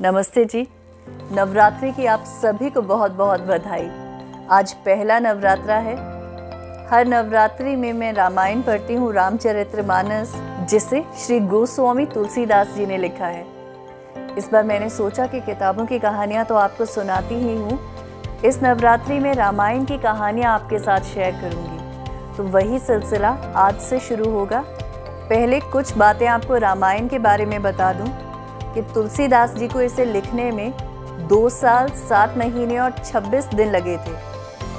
नमस्ते जी। नवरात्रि की आप सभी को बहुत बहुत बधाई। आज पहला नवरात्रा है। हर नवरात्रि में मैं रामायण पढ़ती हूँ, रामचरितमानस, जिसे श्री गोस्वामी तुलसीदास जी ने लिखा है। इस बार मैंने सोचा कि किताबों की कहानियाँ तो आपको सुनाती ही हूँ, इस नवरात्रि में रामायण की कहानियाँ आपके साथ शेयर करूँगी। तो वही सिलसिला आज से शुरू होगा। पहले कुछ बातें आपको रामायण के बारे में बता दूँ कि तुलसीदास जी को इसे लिखने में 2 साल 7 महीने और 26 दिन लगे थे।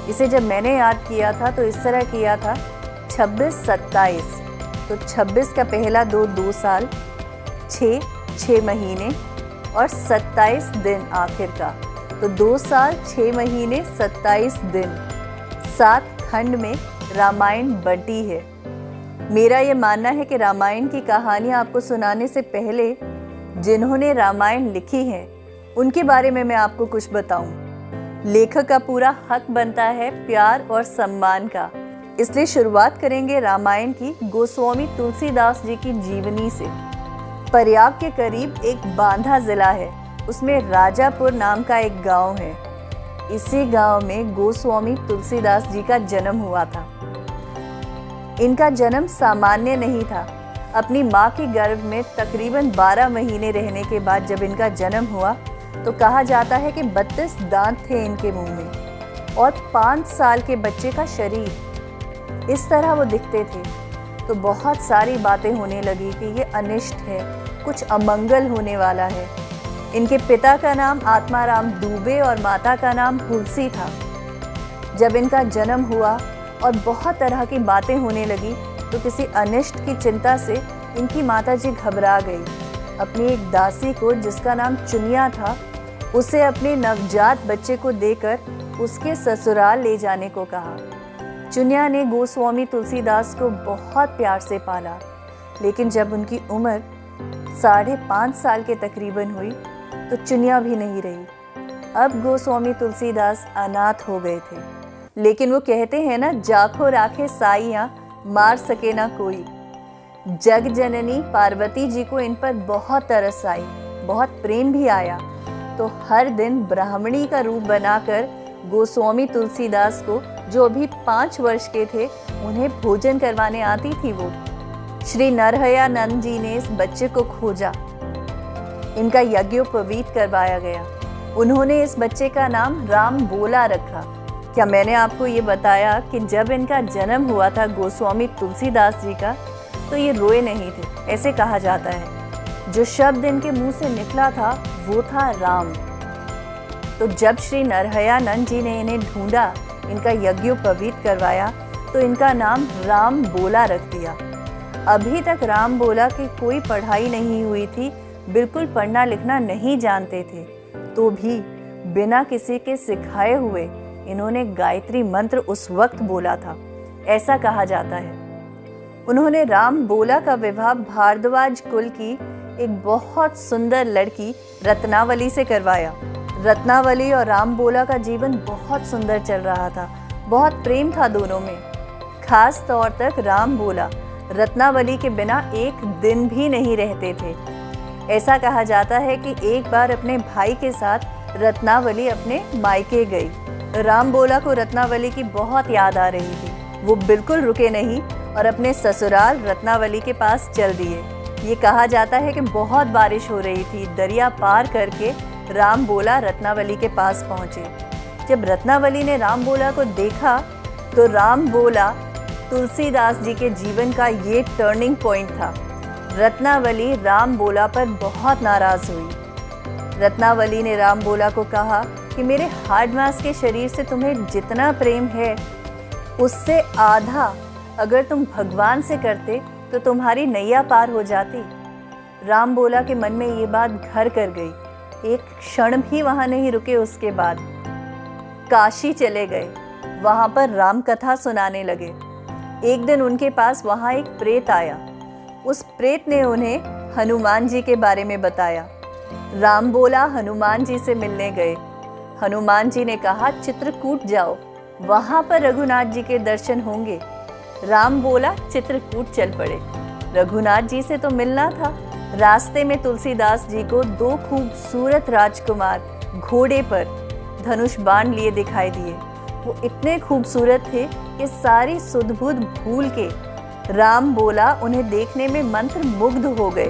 इसे जब मैंने याद किया था तो इस तरह किया था 26-27, तो 26 का पहला 2 साल, 6 महीने और 27 दिन आखिर का, तो 2 साल 6 महीने 27 दिन 7 खंड में रामायण बंटी है। मेरा ये मानना है कि रामायण की कहानियाँ आपको सुनाने से पहले जिन्होंने रामायण लिखी है उनके बारे में मैं आपको कुछ बताऊं। लेखक का पूरा हक बनता है प्यार और सम्मान का, इसलिए शुरुआत करेंगे रामायण की गोस्वामी तुलसीदास जी की जीवनी से। प्रयाग के करीब एक बांधा जिला है, उसमें राजापुर नाम का एक गांव है। इसी गांव में गोस्वामी तुलसीदास जी का जन्म हुआ था। इनका जन्म सामान्य नहीं था। अपनी माँ के गर्भ में तकरीबन 12 महीने रहने के बाद जब इनका जन्म हुआ तो कहा जाता है कि 32 दांत थे इनके मुंह में और 5 साल के बच्चे का शरीर इस तरह वो दिखते थे। तो बहुत सारी बातें होने लगी कि ये अनिष्ट है, कुछ अमंगल होने वाला है। इनके पिता का नाम आत्माराम दुबे और माता का नाम तुलसी था। जब इनका जन्म हुआ और बहुत तरह की बातें होने लगी तो किसी अनिष्ट की चिंता से इनकी माताजी घबरा गई। अपनी एक दासी को, जिसका नाम चुनिया था, उसे अपने नवजात बच्चे को देकर उसके ससुराल ले जाने को कहा। चुनिया ने गोस्वामी तुलसीदास को बहुत प्यार से पाला, लेकिन जब उनकी उम्र 5.5 साल के तकरीबन हुई तो चुनिया भी नहीं रही। अब गोस्वामी तुलसीदास अनाथ हो गए थे। लेकिन वो कहते हैं ना, जाखो राखे साइयाँ मार सके ना कोई। जग जननी पार्वती जी को इन पर बहुत तरस आई, बहुत प्रेम भी आया। तो हर दिन ब्राह्मणी का रूप बनाकर गोस्वामी तुलसीदास को, जो अभी 5 वर्ष के थे, उन्हें भोजन करवाने आती थी वो। श्री नरहयानंद जी ने इस बच्चे को खोजा, इनका यज्ञोपवीत करवाया गया। उन्होंने इस बच्चे का नाम राम बोला रखा। क्या मैंने आपको ये बताया कि जब इनका जन्म हुआ था गोस्वामी तुलसीदास जी का, तो ये रोए नहीं थे। ऐसे कहा जाता है जो शब्द इनके मुंह से निकला था वो था राम। तो जब श्री नरहयानंद जी ने इन्हें ढूंढा, इनका यज्ञोपवीत करवाया, तो इनका नाम राम बोला रख दिया। अभी तक राम बोला की कोई पढ़ाई नहीं हुई थी, बिल्कुल पढ़ना लिखना नहीं जानते थे। तो भी बिना किसी के सिखाए हुए इन्होंने गायत्री मंत्र उस वक्त बोला था, ऐसा कहा जाता है। उन्होंने राम बोला का विवाह भारद्वाज कुल की एक बहुत सुंदर लड़की रत्नावली से करवाया। रत्नावली और राम बोला का जीवन बहुत सुंदर चल रहा था, बहुत प्रेम था दोनों में। खास तौर तक राम बोला रत्नावली के बिना एक दिन भी नहीं रहते थे। ऐसा कहा जाता है कि एक बार अपने भाई के साथ रत्नावली अपने मायके गई। राम बोला को रत्नावली की बहुत याद आ रही थी। वो बिल्कुल रुके नहीं और अपने ससुराल रत्नावली के पास चल दिए। ये कहा जाता है कि बहुत बारिश हो रही थी। दरिया पार करके राम बोला रत्नावली के पास पहुँचे। जब रत्नावली ने राम बोला को देखा तो राम बोला तुलसीदास जी के जीवन का ये टर्निंग पॉइंट था। रत्नावली राम बोला पर बहुत नाराज हुई। रत्नावली ने राम बोला को कहा कि मेरे हार्ड मास के शरीर से तुम्हें जितना प्रेम है, उससे आधा अगर तुम भगवान से करते तो तुम्हारी नैया पार हो जाती। राम बोला के मन में ये बात घर कर गई। एक क्षण भी वहां नहीं रुके। उसके बाद काशी चले गए, वहां पर राम कथा सुनाने लगे। एक दिन उनके पास वहां एक प्रेत आया। उस प्रेत ने उन्हें हनुमान जी के बारे में बताया। राम बोला हनुमान जी से मिलने गए। हनुमान जी ने कहा चित्रकूट जाओ, वहां पर रघुनाथ जी के दर्शन होंगे। राम बोला चित्रकूट चल पड़े। रघुनाथ जी से तो मिलना था, रास्ते में तुलसीदास जी को दो खूबसूरत राजकुमार घोड़े पर धनुष बाण लिए दिखाई दिए। वो इतने खूबसूरत थे कि सारी सुध बुध भूल के राम बोला उन्हें देखने में मंत्र मुग्ध हो गए।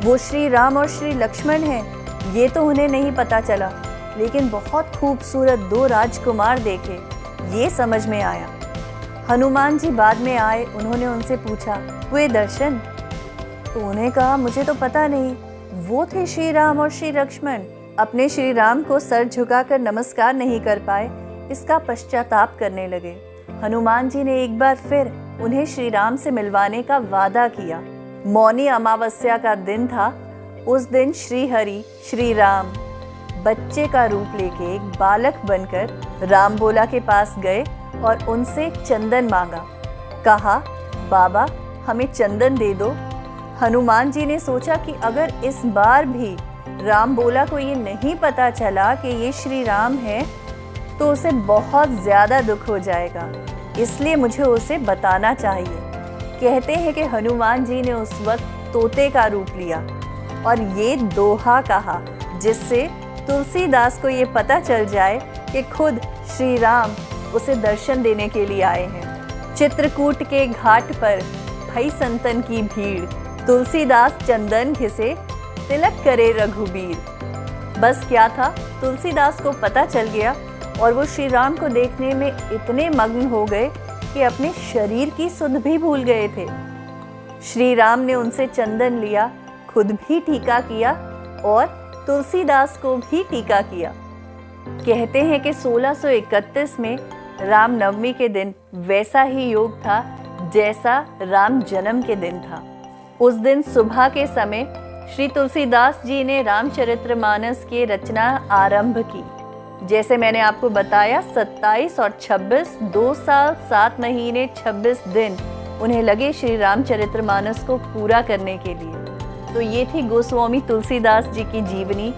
वो श्री राम और श्री लक्ष्मण हैं ये तो उन्हें नहीं पता चला, लेकिन बहुत खूबसूरत दो राजकुमार देखे ये समझ में आया। हनुमान जी बाद में आए, उन्होंने उनसे पूछा हुए दर्शन? तो उन्हें कहा मुझे तो पता नहीं, वो थे श्री राम और श्री लक्ष्मण। अपने श्री राम को सर झुकाकर नमस्कार नहीं कर पाए, इसका पश्चाताप करने लगे। हनुमान जी ने एक बार फिर उन्हें श्री राम से मिलवाने का वादा किया। मौनी अमावस्या का दिन था। उस दिन श्री हरि श्री राम बच्चे का रूप लेके एक बालक बनकर राम बोला के पास गए और उनसे चंदन मांगा। कहा बाबा हमें चंदन दे दो। हनुमान जी ने सोचा कि अगर इस बार भी राम बोला को ये नहीं पता चला कि ये श्री राम है तो उसे बहुत ज़्यादा दुख हो जाएगा, इसलिए मुझे उसे बताना चाहिए। कहते हैं कि हनुमान जी ने उस वक्त तोते का रूप लिया और ये दोहा कहा, जिससे तुलसीदास को ये पता चल जाए कि खुद श्री राम उसे दर्शन देने के लिए आए हैं। चित्रकूट के घाट पर भई संतन की भीड़, तुलसीदास चंदन घिसे तिलक करे रघुबीर। बस क्या था, तुलसीदास को पता चल गया और वो श्री राम को देखने में इतने मग्न हो गए कि अपने शरीर की सुध भी भूल गए थे। श्री राम ने उनसे चंदन लिया, खुद भी टीका किया और तुलसीदास को भी टीका किया। कहते हैं कि 1631 में राम नवमी के दिन वैसा ही योग था जैसा राम जन्म के दिन था। उस दिन सुबह के समय श्री तुलसीदास जी ने रामचरितमानस की रचना आरंभ की। जैसे मैंने आपको बताया 27 और 26 2 साल 7 महीने 26 दिन उन्हें लगे श्री रामचरितमानस को पूरा करने के लिए। तो ये थी गोस्वामी तुलसीदास जी की जीवनी।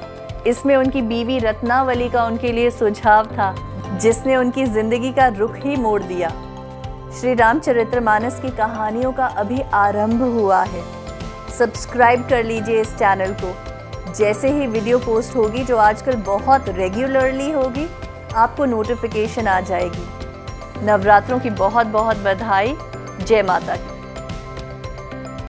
इसमें उनकी बीवी रत्नावली का उनके लिए सुझाव था जिसने उनकी जिंदगी का रुख ही मोड़ दिया। श्री रामचरितमानस की कहानियों का अभी आरंभ हुआ है। सब्सक्राइब कर लीजिए इस चैनल को। जैसे ही वीडियो पोस्ट होगी, जो आजकल बहुत रेगुलरली होगी, आपको नोटिफिकेशन आ जाएगी। नवरात्रों की बहुत बहुत बधाई। जय माता की।